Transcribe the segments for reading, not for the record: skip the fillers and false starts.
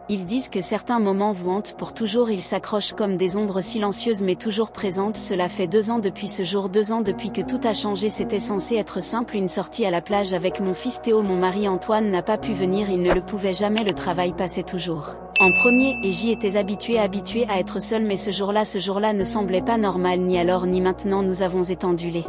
Ils disent que certains moments vous hantent pour toujours, ils s'accrochent comme des ombres silencieuses mais toujours présentes. Cela fait 2 ans depuis ce jour, 2 ans depuis que tout a changé. C'était censé être simple, une sortie à la plage avec mon fils Théo. Mon mari Antoine n'a pas pu venir, il ne le pouvait jamais, le travail passait toujours en premier et j'y étais habitué à être seul, mais ce jour-là ne semblait pas normal, ni alors ni maintenant. Nous avons étendu les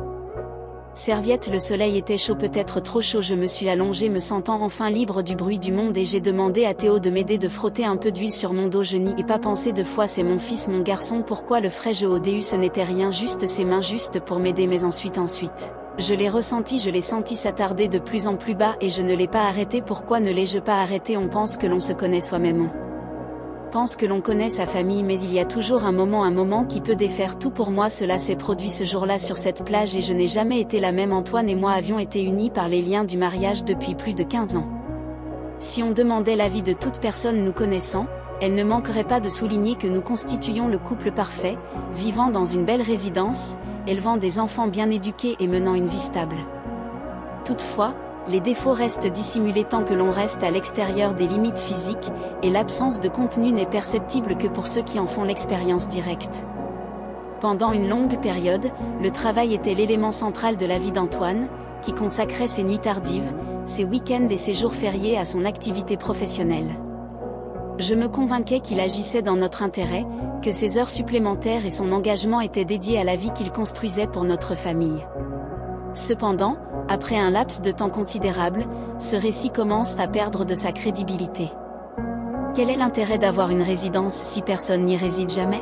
serviette, le soleil était chaud, peut-être trop chaud. Je me suis allongée, me sentant enfin libre du bruit du monde, et j'ai demandé à Théo de m'aider, de frotter un peu d'huile sur mon dos. Je n'y ai pas pensé 2 fois, c'est mon fils, mon garçon, pourquoi le ferais-je au début? Ce n'était rien, juste ses mains, juste pour m'aider, mais ensuite, je l'ai senti s'attarder de plus en plus bas et je ne l'ai pas arrêté. Pourquoi ne l'ai-je pas arrêté? On pense que l'on se connaît soi-même, pense que l'on connaît sa famille, mais il y a toujours un moment qui peut défaire tout. Pour moi, cela s'est produit ce jour-là sur cette plage et je n'ai jamais été la même. Antoine et moi avions été unis par les liens du mariage depuis plus de 15 ans. Si on demandait l'avis de toute personne nous connaissant, elle ne manquerait pas de souligner que nous constituions le couple parfait, vivant dans une belle résidence, élevant des enfants bien éduqués et menant une vie stable. Toutefois, les défauts restent dissimulés tant que l'on reste à l'extérieur des limites physiques, et l'absence de contenu n'est perceptible que pour ceux qui en font l'expérience directe. Pendant une longue période, le travail était l'élément central de la vie d'Antoine, qui consacrait ses nuits tardives, ses week-ends et ses jours fériés à son activité professionnelle. Je me convainquais qu'il agissait dans notre intérêt, que ses heures supplémentaires et son engagement étaient dédiés à la vie qu'il construisait pour notre famille. Cependant, après un laps de temps considérable, ce récit commence à perdre de sa crédibilité. Quel est l'intérêt d'avoir une résidence si personne n'y réside jamais?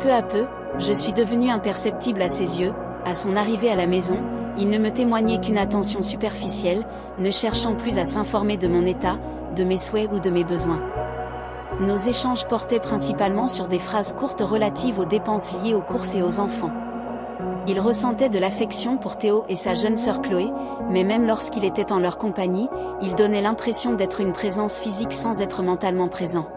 Peu à peu, je suis devenu imperceptible à ses yeux. À son arrivée à la maison, il ne me témoignait qu'une attention superficielle, ne cherchant plus à s'informer de mon état, de mes souhaits ou de mes besoins. Nos échanges portaient principalement sur des phrases courtes relatives aux dépenses liées aux courses et aux enfants. Il ressentait de l'affection pour Théo et sa jeune sœur Chloé, mais même lorsqu'il était en leur compagnie, il donnait l'impression d'être une présence physique sans être mentalement présent.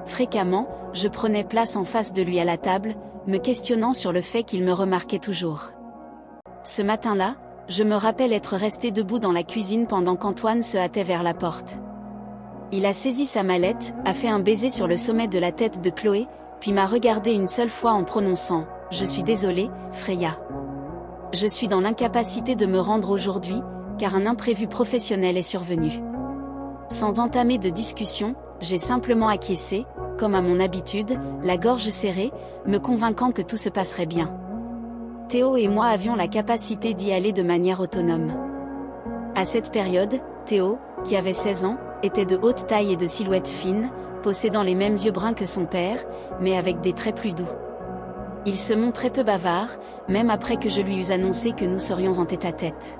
Fréquemment, je prenais place en face de lui à la table, me questionnant sur le fait qu'il me remarquait toujours. Ce matin-là, je me rappelle être resté debout dans la cuisine pendant qu'Antoine se hâtait vers la porte. Il a saisi sa mallette, a fait un baiser sur le sommet de la tête de Chloé, puis m'a regardé une seule fois en prononçant « Je suis désolé, Freya. Je suis dans l'incapacité de me rendre aujourd'hui, car un imprévu professionnel est survenu. » Sans entamer de discussion, j'ai simplement acquiescé, comme à mon habitude, la gorge serrée, me convainquant que tout se passerait bien. Théo et moi avions la capacité d'y aller de manière autonome. À cette période, Théo, qui avait 16 ans, était de haute taille et de silhouette fine, possédant les mêmes yeux bruns que son père, mais avec des traits plus doux. Il se montrait peu bavard, même après que je lui eus annoncé que nous serions en tête-à-tête.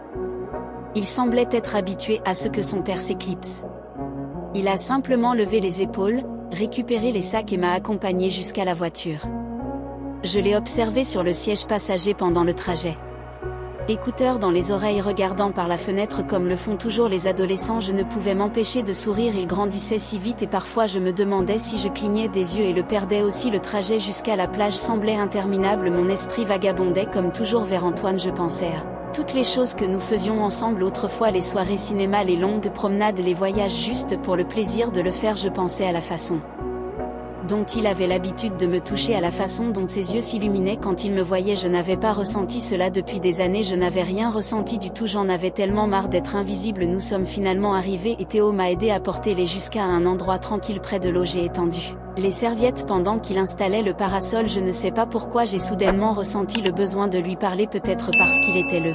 Il semblait être habitué à ce que son père s'éclipse. Il a simplement levé les épaules, récupéré les sacs et m'a accompagné jusqu'à la voiture. Je l'ai observé sur le siège passager pendant le trajet. Écouteurs dans les oreilles, regardant par la fenêtre comme le font toujours les adolescents, je ne pouvais m'empêcher de sourire. Il grandissait si vite et parfois je me demandais si je clignais des yeux et le perdais aussi. Le trajet jusqu'à la plage semblait interminable, mon esprit vagabondait comme toujours vers Antoine. Je pensais à toutes les choses que nous faisions ensemble autrefois, les soirées cinéma, les longues promenades, les voyages juste pour le plaisir de le faire. Je pensais à la façon dont il avait l'habitude de me toucher, à la façon dont ses yeux s'illuminaient quand il me voyait. Je n'avais pas ressenti cela depuis des années, je n'avais rien ressenti du tout, j'en avais tellement marre d'être invisible. Nous sommes finalement arrivés et Théo m'a aidé à porter les jusqu'à un endroit tranquille près de l'eau. J'ai étendu les serviettes pendant qu'il installait le parasol. Je ne sais pas pourquoi j'ai soudainement ressenti le besoin de lui parler, peut-être parce qu'il était le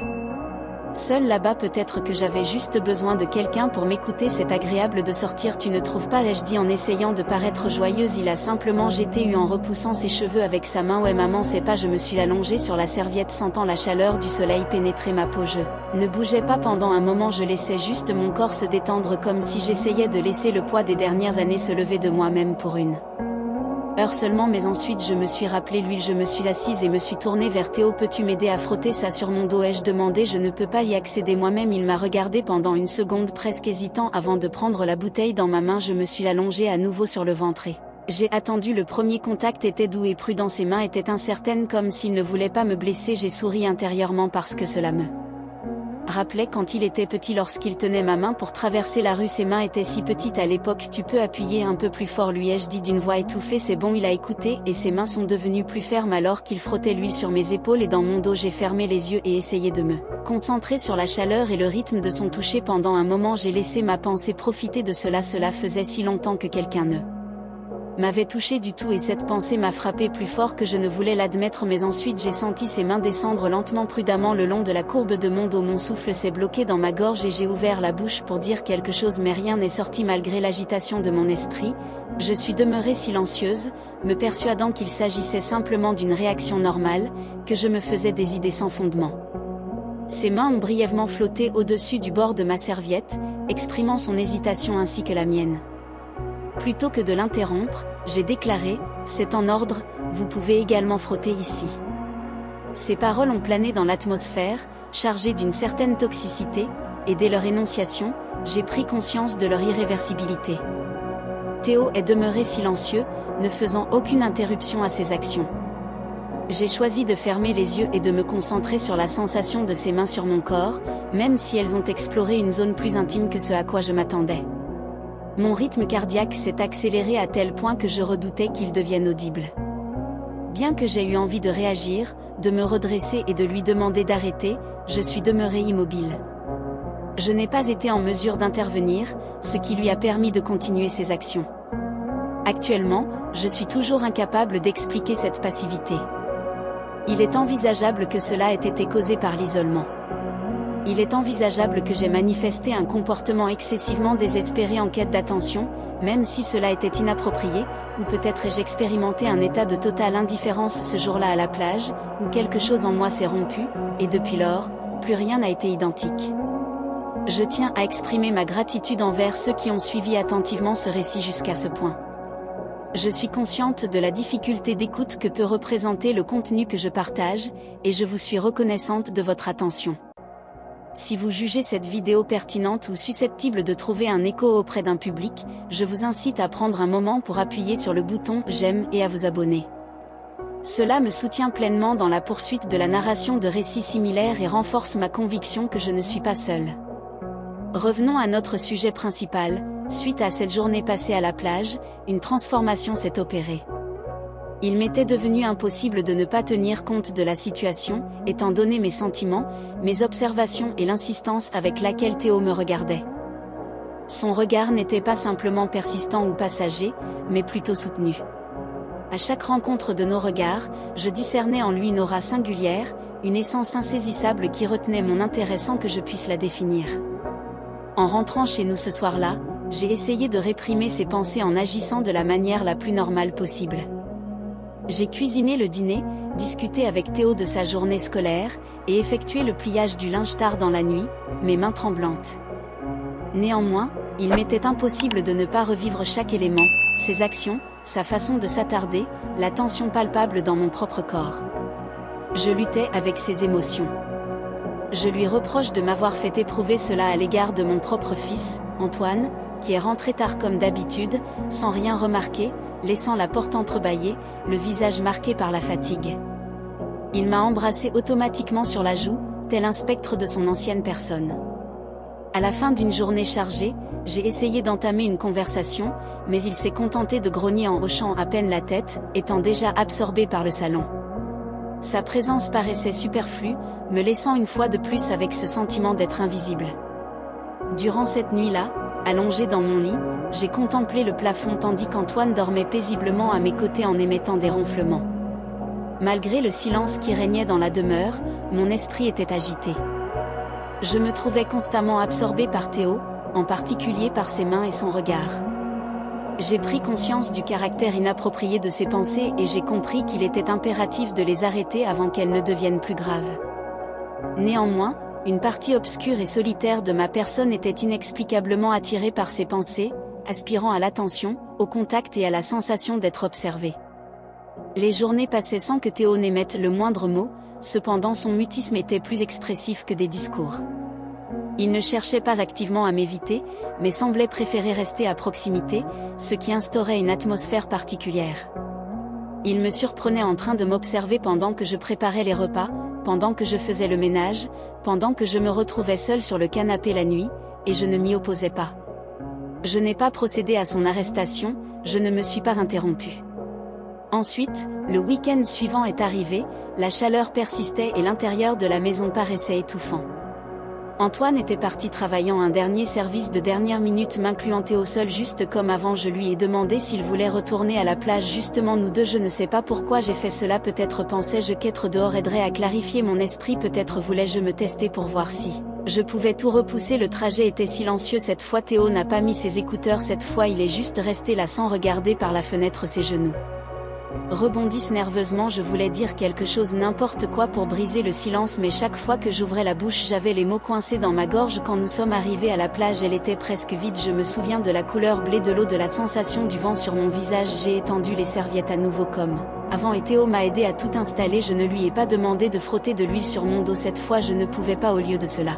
seul là-bas, peut-être que j'avais juste besoin de quelqu'un pour m'écouter. C'est agréable de sortir, tu ne trouves pas? Ai-je dit en essayant de paraître joyeuse. Il a simplement jeté en repoussant ses cheveux avec sa main. Ouais maman, c'est pas. Je me suis allongée sur la serviette, sentant la chaleur du soleil pénétrer ma peau. Je ne bougeais pas pendant un moment, je laissais juste mon corps se détendre, comme si j'essayais de laisser le poids des dernières années se lever de moi-même pour une heure seulement. Mais ensuite je me suis rappelé l'huile, je me suis assise et me suis tournée vers Théo. Peux-tu m'aider à frotter ça sur mon dos? Ai-je demandé. Je ne peux pas y accéder moi-même. Il m'a regardé pendant une seconde, presque hésitant avant de prendre la bouteille dans ma main. Je me suis allongée à nouveau sur le ventre et j'ai attendu. Le premier contact était doux et prudent, ses mains étaient incertaines comme s'il ne voulait pas me blesser. J'ai souri intérieurement parce que cela me rappelait quand il était petit lorsqu'il tenait ma main pour traverser la rue. Ses mains étaient si petites à l'époque. Tu peux appuyer un peu plus fort, lui ai-je dit d'une voix étouffée. C'est bon, il a écouté, et ses mains sont devenues plus fermes alors qu'il frottait l'huile sur mes épaules et dans mon dos. J'ai fermé les yeux et essayé de me concentrer sur la chaleur et le rythme de son toucher. Pendant un moment j'ai laissé ma pensée profiter de cela. Cela faisait si longtemps que quelqu'un ne m'avait touché du tout et cette pensée m'a frappé plus fort que je ne voulais l'admettre. Mais ensuite j'ai senti ses mains descendre lentement prudemment le long de la courbe de mon dos. Mon souffle s'est bloqué dans ma gorge et j'ai ouvert la bouche pour dire quelque chose mais rien n'est sorti malgré l'agitation de mon esprit. Je suis demeurée silencieuse, me persuadant qu'il s'agissait simplement d'une réaction normale, que je me faisais des idées sans fondement. Ses mains ont brièvement flotté au-dessus du bord de ma serviette, exprimant son hésitation ainsi que la mienne. Plutôt que de l'interrompre, j'ai déclaré « C'est en ordre, vous pouvez également frotter ici ». Ces paroles ont plané dans l'atmosphère, chargées d'une certaine toxicité, et dès leur énonciation, j'ai pris conscience de leur irréversibilité. Théo est demeuré silencieux, ne faisant aucune interruption à ses actions. J'ai choisi de fermer les yeux et de me concentrer sur la sensation de ses mains sur mon corps, même si elles ont exploré une zone plus intime que ce à quoi je m'attendais. Mon rythme cardiaque s'est accéléré à tel point que je redoutais qu'il devienne audible. Bien que j'aie eu envie de réagir, de me redresser et de lui demander d'arrêter, je suis demeurée immobile. Je n'ai pas été en mesure d'intervenir, ce qui lui a permis de continuer ses actions. Actuellement, je suis toujours incapable d'expliquer cette passivité. Il est envisageable que cela ait été causé par l'isolement. Il est envisageable que j'ai manifesté un comportement excessivement désespéré en quête d'attention, même si cela était inapproprié, ou peut-être ai-je expérimenté un état de totale indifférence ce jour-là à la plage, où quelque chose en moi s'est rompu, et depuis lors, plus rien n'a été identique. Je tiens à exprimer ma gratitude envers ceux qui ont suivi attentivement ce récit jusqu'à ce point. Je suis consciente de la difficulté d'écoute que peut représenter le contenu que je partage, et je vous suis reconnaissante de votre attention. Si vous jugez cette vidéo pertinente ou susceptible de trouver un écho auprès d'un public, je vous incite à prendre un moment pour appuyer sur le bouton « J'aime » et à vous abonner. Cela me soutient pleinement dans la poursuite de la narration de récits similaires et renforce ma conviction que je ne suis pas seule. Revenons à notre sujet principal. Suite à cette journée passée à la plage, une transformation s'est opérée. Il m'était devenu impossible de ne pas tenir compte de la situation, étant donné mes sentiments, mes observations et l'insistance avec laquelle Théo me regardait. Son regard n'était pas simplement persistant ou passager, mais plutôt soutenu. À chaque rencontre de nos regards, je discernais en lui une aura singulière, une essence insaisissable qui retenait mon intérêt sans que je puisse la définir. En rentrant chez nous ce soir-là, j'ai essayé de réprimer ces pensées en agissant de la manière la plus normale possible. J'ai cuisiné le dîner, discuté avec Théo de sa journée scolaire, et effectué le pliage du linge tard dans la nuit, mes mains tremblantes. Néanmoins, il m'était impossible de ne pas revivre chaque élément, ses actions, sa façon de s'attarder, la tension palpable dans mon propre corps. Je luttais avec ses émotions. Je lui reproche de m'avoir fait éprouver cela à l'égard de mon propre fils, Antoine, qui est rentré tard comme d'habitude, sans rien remarquer, laissant la porte entrebâillée, le visage marqué par la fatigue. Il m'a embrassé automatiquement sur la joue, tel un spectre de son ancienne personne. À la fin d'une journée chargée, j'ai essayé d'entamer une conversation, mais il s'est contenté de grogner en hochant à peine la tête, étant déjà absorbé par le salon. Sa présence paraissait superflue, me laissant une fois de plus avec ce sentiment d'être invisible. Durant cette nuit-là, allongé dans mon lit, j'ai contemplé le plafond tandis qu'Antoine dormait paisiblement à mes côtés en émettant des ronflements. Malgré le silence qui régnait dans la demeure, mon esprit était agité. Je me trouvais constamment absorbé par Théo, en particulier par ses mains et son regard. J'ai pris conscience du caractère inapproprié de ses pensées et j'ai compris qu'il était impératif de les arrêter avant qu'elles ne deviennent plus graves. Néanmoins, une partie obscure et solitaire de ma personne était inexplicablement attirée par ces pensées, aspirant à l'attention, au contact et à la sensation d'être observé. Les journées passaient sans que Théo n'émette le moindre mot, cependant son mutisme était plus expressif que des discours. Il ne cherchait pas activement à m'éviter, mais semblait préférer rester à proximité, ce qui instaurait une atmosphère particulière. Il me surprenait en train de m'observer pendant que je préparais les repas, pendant que je faisais le ménage, pendant que je me retrouvais seule sur le canapé la nuit, et je ne m'y opposais pas. Je n'ai pas procédé à son arrestation, je ne me suis pas interrompue. Ensuite, le week-end suivant est arrivé, la chaleur persistait et l'intérieur de la maison paraissait étouffant. Antoine était parti travaillant un dernier service de dernière minute m'incluant Théo seul juste comme avant je lui ai demandé s'il voulait retourner à la plage justement nous deux je ne sais pas pourquoi j'ai fait cela peut-être pensais-je qu'être dehors aiderait à clarifier mon esprit peut-être voulais-je me tester pour voir si je pouvais tout repousser le trajet était silencieux cette fois Théo n'a pas mis ses écouteurs cette fois il est juste resté là sans regarder par la fenêtre ses genoux. Rebondissent nerveusement je voulais dire quelque chose n'importe quoi pour briser le silence mais chaque fois que j'ouvrais la bouche j'avais les mots coincés dans ma gorge quand nous sommes arrivés à la plage elle était presque vide je me souviens de la couleur bleu de l'eau de la sensation du vent sur mon visage j'ai étendu les serviettes à nouveau comme avant et Théo m'a aidé à tout installer je ne lui ai pas demandé de frotter de l'huile sur mon dos cette fois je ne pouvais pas au lieu de cela.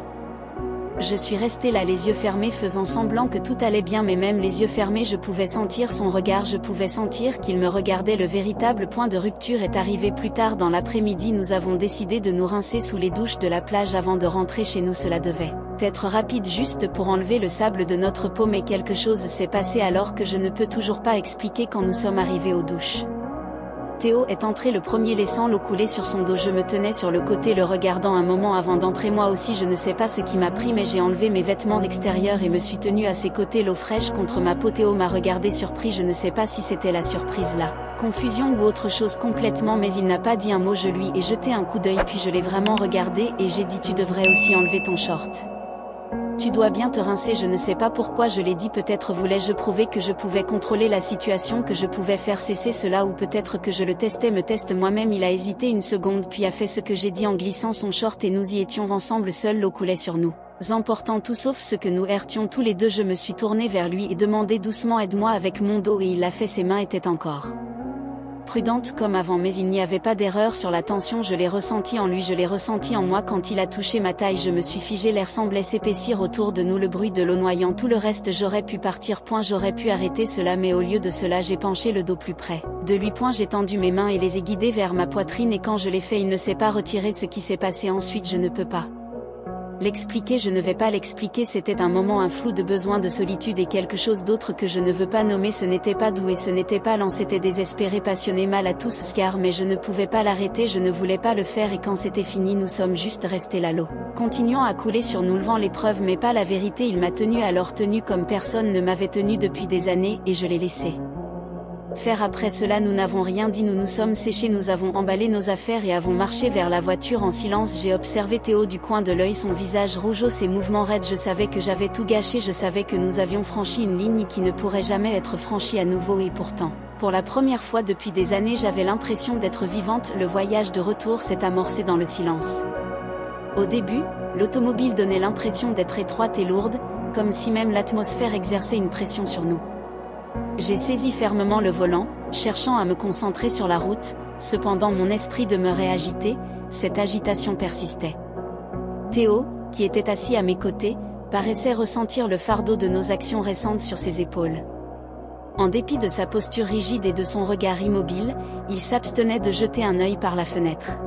Je suis restée là les yeux fermés faisant semblant que tout allait bien mais même les yeux fermés je pouvais sentir son regard je pouvais sentir qu'il me regardait le véritable point de rupture est arrivé plus tard dans l'après-midi nous avons décidé de nous rincer sous les douches de la plage avant de rentrer chez nous cela devait être rapide juste pour enlever le sable de notre peau mais quelque chose s'est passé alors que je ne peux toujours pas expliquer quand nous sommes arrivés aux douches. Théo est entré le premier laissant l'eau couler sur son dos je me tenais sur le côté le regardant un moment avant d'entrer moi aussi je ne sais pas ce qui m'a pris mais j'ai enlevé mes vêtements extérieurs et me suis tenue à ses côtés l'eau fraîche contre ma peau Théo m'a regardé surpris je ne sais pas si c'était la surprise là, confusion ou autre chose complètement mais il n'a pas dit un mot je lui ai jeté un coup d'œil puis je l'ai vraiment regardé et j'ai dit tu devrais aussi enlever ton short. Tu dois bien te rincer je ne sais pas pourquoi je l'ai dit peut-être voulais-je prouver que je pouvais contrôler la situation que je pouvais faire cesser cela ou peut-être que je le testais me teste moi-même il a hésité une seconde puis a fait ce que j'ai dit en glissant son short et nous y étions ensemble seule l'eau coulait sur nous. Emportant tout sauf ce que nous heurtions tous les deux je me suis tournée vers lui et demandé doucement aide-moi avec mon dos et il l'a fait ses mains étaient encore prudente comme avant mais il n'y avait pas d'erreur sur la tension je l'ai ressenti en lui je l'ai ressenti en moi quand il a touché ma taille je me suis figée l'air semblait s'épaissir autour de nous le bruit de l'eau noyant tout le reste j'aurais pu partir point j'aurais pu arrêter cela mais au lieu de cela j'ai penché le dos plus près de lui point j'ai tendu mes mains et les ai guidées vers ma poitrine et quand je l'ai fait il ne s'est pas retiré ce qui s'est passé ensuite je ne peux pas l'expliquer je ne vais pas l'expliquer c'était un moment un flou de besoin de solitude et quelque chose d'autre que je ne veux pas nommer ce n'était pas doux et ce n'était pas lent c'était désespéré passionné mal à tous Scar mais je ne pouvais pas l'arrêter je ne voulais pas le faire et quand c'était fini nous sommes juste restés là l'eau continuant à couler sur nous levant l'épreuve mais pas la vérité il m'a tenu alors tenu comme personne ne m'avait tenu depuis des années et je l'ai laissé faire après cela nous n'avons rien dit nous nous sommes séchés nous avons emballé nos affaires et avons marché vers la voiture en silence j'ai observé Théo du coin de l'œil son visage rougeau ses mouvements raides je savais que j'avais tout gâché je savais que nous avions franchi une ligne qui ne pourrait jamais être franchie à nouveau et pourtant pour la première fois depuis des années j'avais l'impression d'être vivante le voyage de retour s'est amorcé dans le silence. Au début, l'automobile donnait l'impression d'être étroite et lourde, comme si même l'atmosphère exerçait une pression sur nous. J'ai saisi fermement le volant, cherchant à me concentrer sur la route, cependant mon esprit demeurait agité, cette agitation persistait. Théo, qui était assis à mes côtés, paraissait ressentir le fardeau de nos actions récentes sur ses épaules. En dépit de sa posture rigide et de son regard immobile, il s'abstenait de jeter un œil par la fenêtre.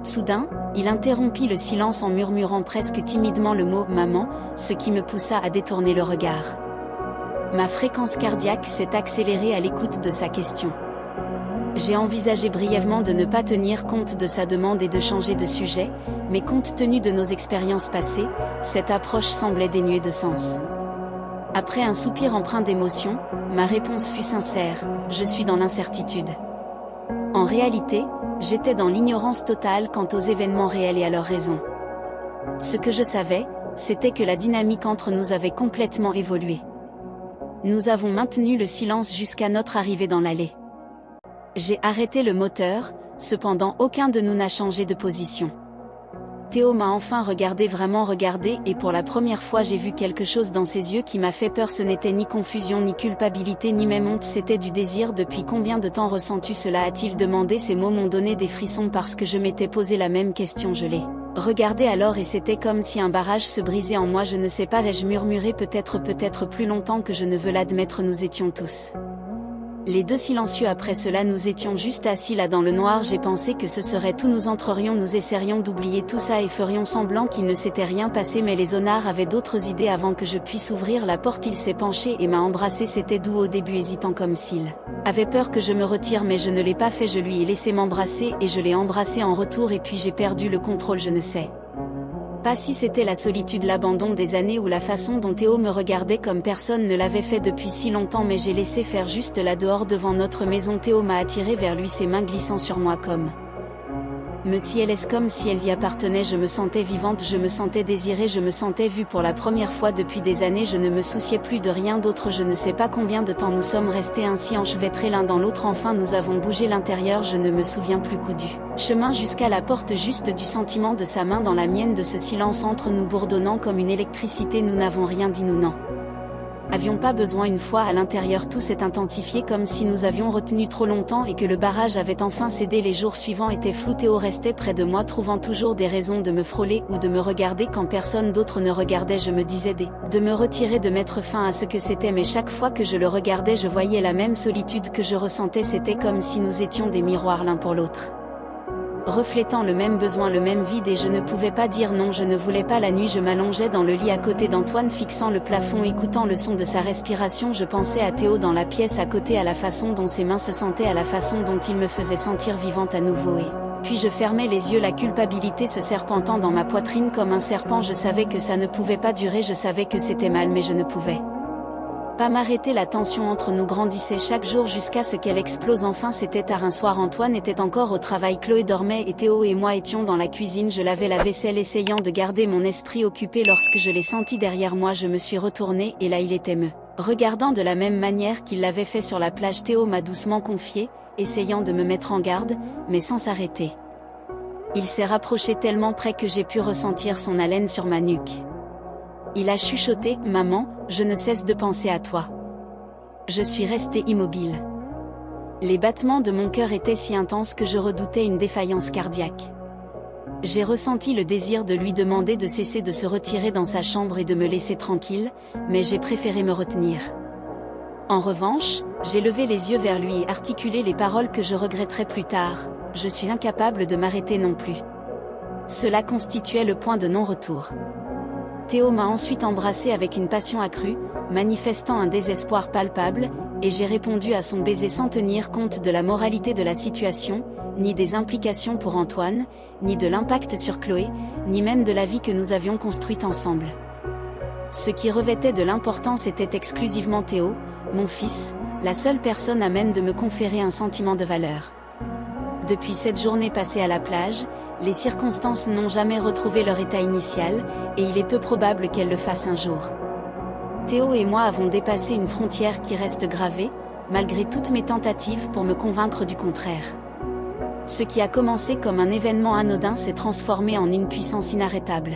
Soudain, il interrompit le silence en murmurant presque timidement le mot « maman », ce qui me poussa à détourner le regard. Ma fréquence cardiaque s'est accélérée à l'écoute de sa question. J'ai envisagé brièvement de ne pas tenir compte de sa demande et de changer de sujet, mais compte tenu de nos expériences passées, cette approche semblait dénuée de sens. Après un soupir empreint d'émotion, ma réponse fut sincère, je suis dans l'incertitude. En réalité, j'étais dans l'ignorance totale quant aux événements réels et à leurs raisons. Ce que je savais, c'était que la dynamique entre nous avait complètement évolué. Nous avons maintenu le silence jusqu'à notre arrivée dans l'allée. J'ai arrêté le moteur, cependant aucun de nous n'a changé de position. Théo m'a enfin vraiment regardé et pour la première fois j'ai vu quelque chose dans ses yeux qui m'a fait peur ce n'était ni confusion ni culpabilité ni même honte c'était du désir depuis combien de temps ressens-tu cela a-t-il demandé ces mots m'ont donné des frissons parce que je m'étais posé la même question je l'ai regardé alors et c'était comme si un barrage se brisait en moi je ne sais pas ai-je murmuré peut-être plus longtemps que je ne veux l'admettre nous étions tous Les deux silencieux. Après cela nous étions juste assis là dans le noir. J'ai pensé que ce serait tout. Nous entrerions, nous essaierions d'oublier tout ça et ferions semblant qu'il ne s'était rien passé. Mais Léonard avait d'autres idées. Avant que je puisse ouvrir la porte, il s'est penché et m'a embrassé. C'était doux au début, hésitant comme s'il avait peur que je me retire, mais je ne l'ai pas fait. Je lui ai laissé m'embrasser et je l'ai embrassé en retour, et puis j'ai perdu le contrôle. Je ne sais pas si c'était la solitude, l'abandon des années ou la façon dont Théo me regardait comme personne ne l'avait fait depuis si longtemps, mais j'ai laissé faire juste là dehors devant notre maison. Théo m'a attiré vers lui, ses mains glissant sur moi comme comme si elles y appartenaient. Je me sentais vivante, je me sentais désirée, je me sentais vue pour la première fois depuis des années. Je ne me souciais plus de rien d'autre. Je ne sais pas combien de temps nous sommes restés ainsi enchevêtrés l'un dans l'autre. Enfin nous avons bougé l'intérieur, je ne me souviens plus du chemin jusqu'à la porte, juste du sentiment de sa main dans la mienne, de ce silence entre nous bourdonnant comme une électricité. Nous n'avons rien dit, nous n'avions pas besoin. Une fois à l'intérieur, tout s'est intensifié, comme si nous avions retenu trop longtemps et que le barrage avait enfin cédé. Les jours suivants étaient flous. Théo restait près de moi, trouvant toujours des raisons de me frôler ou de me regarder quand personne d'autre ne regardait. Je me disais de me retirer, de mettre fin à ce que c'était, mais chaque fois que je le regardais, je voyais la même solitude que je ressentais. C'était comme si nous étions des miroirs l'un pour l'autre, reflétant le même besoin, le même vide, et je ne pouvais pas dire non. Je ne voulais pas. La nuit, je m'allongeais dans le lit à côté d'Antoine, fixant le plafond, écoutant le son de sa respiration. Je pensais à Théo dans la pièce à côté, à la façon dont ses mains se sentaient, à la façon dont il me faisait sentir vivante à nouveau, et puis je fermais les yeux, la culpabilité se serpentant dans ma poitrine comme un serpent. Je savais que ça ne pouvait pas durer, je savais que c'était mal, mais je ne pouvais pas m'arrêter. La tension entre nous grandissait chaque jour jusqu'à ce qu'elle explose enfin. C'était tard un soir, Antoine était encore au travail, Chloé dormait et Théo et moi étions dans la cuisine. Je lavais la vaisselle, essayant de garder mon esprit occupé, lorsque je l'ai senti derrière moi. Je me suis retournée et là il était me regardant de la même manière qu'il l'avait fait sur la plage. Théo m'a doucement confié, essayant de me mettre en garde, mais sans s'arrêter. Il s'est rapproché tellement près que j'ai pu ressentir son haleine sur ma nuque. Il a chuchoté « Maman, je ne cesse de penser à toi ». Je suis restée immobile. Les battements de mon cœur étaient si intenses que je redoutais une défaillance cardiaque. J'ai ressenti le désir de lui demander de cesser de se retirer dans sa chambre et de me laisser tranquille, mais j'ai préféré me retenir. En revanche, j'ai levé les yeux vers lui et articulé les paroles que je regretterai plus tard. Je suis incapable de m'arrêter non plus. Cela constituait le point de non-retour. Théo m'a ensuite embrassé avec une passion accrue, manifestant un désespoir palpable, et j'ai répondu à son baiser sans tenir compte de la moralité de la situation, ni des implications pour Antoine, ni de l'impact sur Chloé, ni même de la vie que nous avions construite ensemble. Ce qui revêtait de l'importance était exclusivement Théo, mon fils, la seule personne à même de me conférer un sentiment de valeur. Depuis cette journée passée à la plage, les circonstances n'ont jamais retrouvé leur état initial, et il est peu probable qu'elles le fassent un jour. Théo et moi avons dépassé une frontière qui reste gravée, malgré toutes mes tentatives pour me convaincre du contraire. Ce qui a commencé comme un événement anodin s'est transformé en une puissance inarrêtable.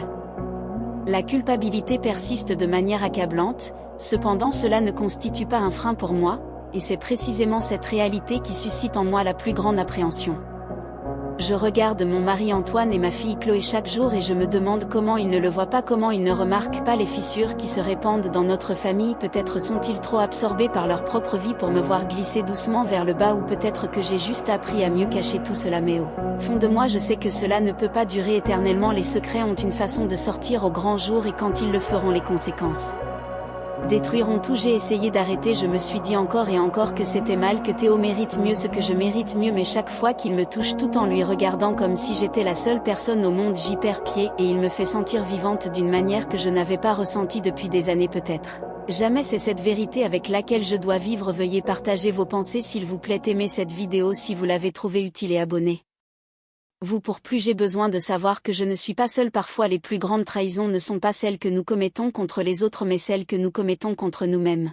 La culpabilité persiste de manière accablante, cependant cela ne constitue pas un frein pour moi, et c'est précisément cette réalité qui suscite en moi la plus grande appréhension. Je regarde mon mari Antoine et ma fille Chloé chaque jour et je me demande comment ils ne le voient pas, comment ils ne remarquent pas les fissures qui se répandent dans notre famille. Peut-être sont-ils trop absorbés par leur propre vie pour me voir glisser doucement vers le bas, ou peut-être que j'ai juste appris à mieux cacher tout cela, mais au fond de moi je sais que cela ne peut pas durer éternellement. Les secrets ont une façon de sortir au grand jour, et quand ils le feront, les conséquences détruiront tout. J'ai essayé d'arrêter, je me suis dit encore et encore que c'était mal, que Théo mérite mieux, ce que je mérite mieux, mais chaque fois qu'il me touche, tout en lui regardant comme si j'étais la seule personne au monde, j'y perds pied, et il me fait sentir vivante d'une manière que je n'avais pas ressentie depuis des années peut-être. Jamais. C'est cette vérité avec laquelle je dois vivre. Veuillez partager vos pensées s'il vous plaît, aimez cette vidéo si vous l'avez trouvée utile et abonnez-vous pour plus. J'ai besoin de savoir que je ne suis pas seule. Parfois les plus grandes trahisons ne sont pas celles que nous commettons contre les autres, mais celles que nous commettons contre nous-mêmes.